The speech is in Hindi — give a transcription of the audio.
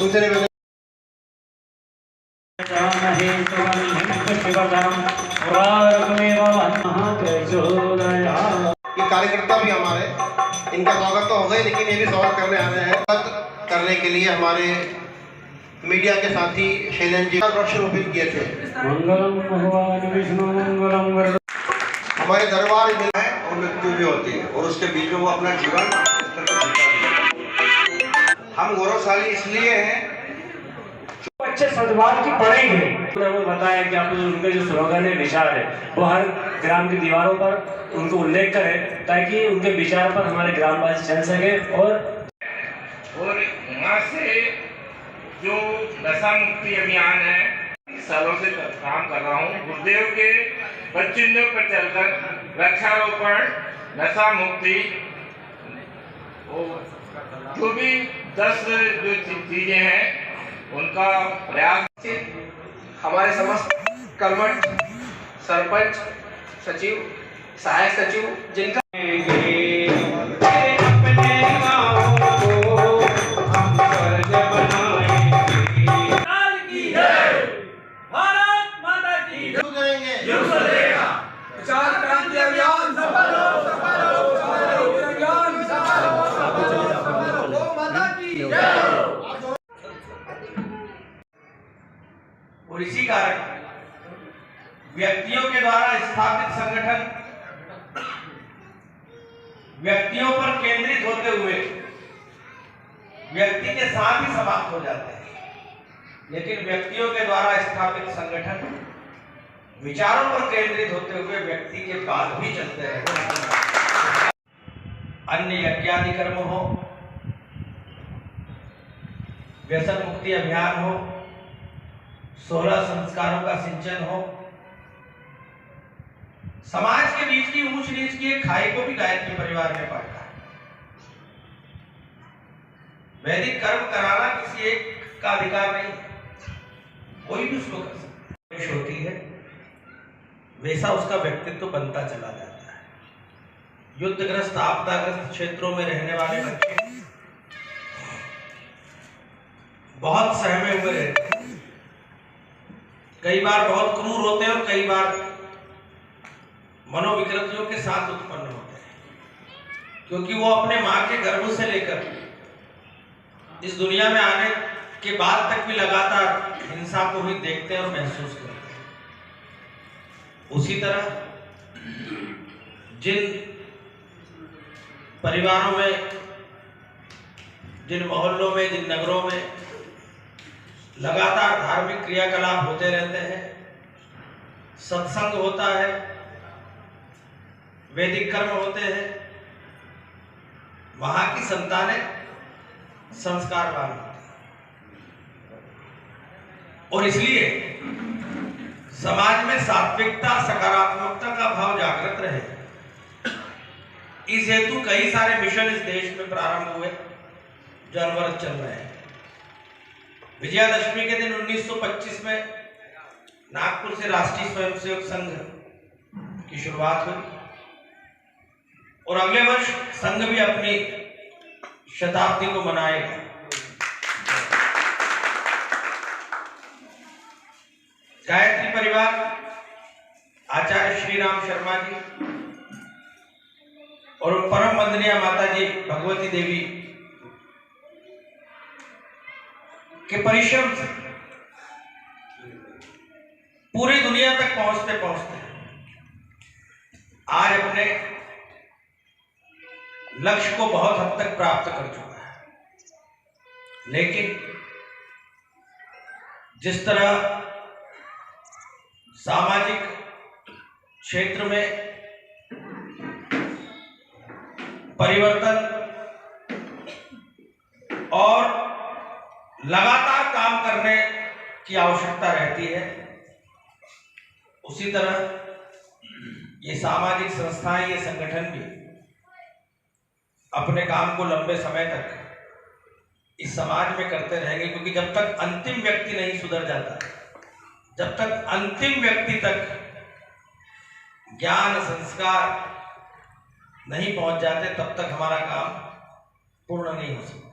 दूसरे में ये कार्यकर्ता भी हमारे, इनका स्वागत तो हो गए, लेकिन ये भी स्वागत करने आ रहे हैं। स्वागत करने के लिए हमारे मीडिया के साथी शैलेंद्र जी वृक्षारोपण किए थे। मंगलम भगवान विष्णु मंगलम। हमारे दरबार में है और मृत्यु भी होती है, और उसके बीच में वो अपना जीवन हम गौरवशाली इसलिए हैं, अच्छे सद्भाव की पढ़ेंगे। वो बताया कि आप उनके जो स्लोगन है, विचार है, वो हर ग्राम की दीवारों पर उनको उल्लेख करें, ताकि उनके विचार पर हमारे ग्रामवासी चल सके। और वहाँ से जो नशा मुक्ति अभियान है, सालों से काम कर रहा हूँ। गुरुदेव के बच्चिंदों पर चलकर वृक्षारोपण, नशा मुक्ति, जो भी 10 जो चीजें हैं उनका प्रयास। हमारे समस्त कर्मठ, सरपंच, सचिव, सहायक सचिव, जिनका और इसी कारण व्यक्तियों के द्वारा स्थापित संगठन व्यक्तियों पर केंद्रित होते हुए व्यक्ति के साथ ही समाप्त हो जाते हैं, लेकिन व्यक्तियों के द्वारा स्थापित संगठन विचारों पर केंद्रित होते हुए व्यक्ति के बाद भी चलते रहते हैं। अन्य यज्ञादि कर्म हो, व्यसन मुक्ति अभियान हो, 16 संस्कारों का सिंचन हो, समाज के बीच की ऊंच नीच की एक खाई को भी गायत्री परिवार में बांटा है। वैदिक कर्म कराना किसी एक का अधिकार नहीं, कोई भी उसको कर सकता है। होती है वैसा उसका व्यक्तित्व बनता चला जाता है। युद्धग्रस्त, आपदाग्रस्त क्षेत्रों में रहने वाले बच्चे बहुत सहमे हुए रहते हैं, कई बार बहुत क्रूर होते हैं और कई बार मनोविकृतियों के साथ उत्पन्न होते हैं, क्योंकि वो अपने मां के गर्भ से लेकर इस दुनिया में आने के बाद तक भी लगातार हिंसा को ही देखते हैं और महसूस करते हैं। उसी तरह जिन परिवारों में, जिन मोहल्लों में, जिन नगरों में लगातार धार्मिक क्रियाकलाप होते रहते हैं, सत्संग होता है, वैदिक कर्म होते हैं, वहां की संतानें संस्कारवान होती हैं। और इसलिए समाज में सात्विकता, सकारात्मकता का भाव जागृत रहे, इस हेतु कई सारे मिशन इस देश में प्रारंभ हुए जो अनवरत चल रहे हैं। विजयादशमी के दिन 1925 में नागपुर से राष्ट्रीय स्वयंसेवक संघ की शुरुआत हुई, और अगले वर्ष संघ भी अपनी शताब्दी को मनाएगा। गायत्री परिवार, आचार्य श्री राम शर्मा जी और परम वंदनीय माता जी भगवती देवी के परिश्रम से पूरी दुनिया तक पहुंचते पहुंचते आज अपने लक्ष्य को बहुत हद तक प्राप्त कर चुका है। लेकिन जिस तरह सामाजिक क्षेत्र में परिवर्तन और लगातार काम करने की आवश्यकता रहती है, उसी तरह ये सामाजिक संस्थाएं, ये संगठन भी अपने काम को लंबे समय तक इस समाज में करते रहेंगे, क्योंकि जब तक अंतिम व्यक्ति नहीं सुधर जाता, जब तक अंतिम व्यक्ति तक ज्ञान संस्कार नहीं पहुंच जाते, तब तक हमारा काम पूर्ण नहीं हो सकता।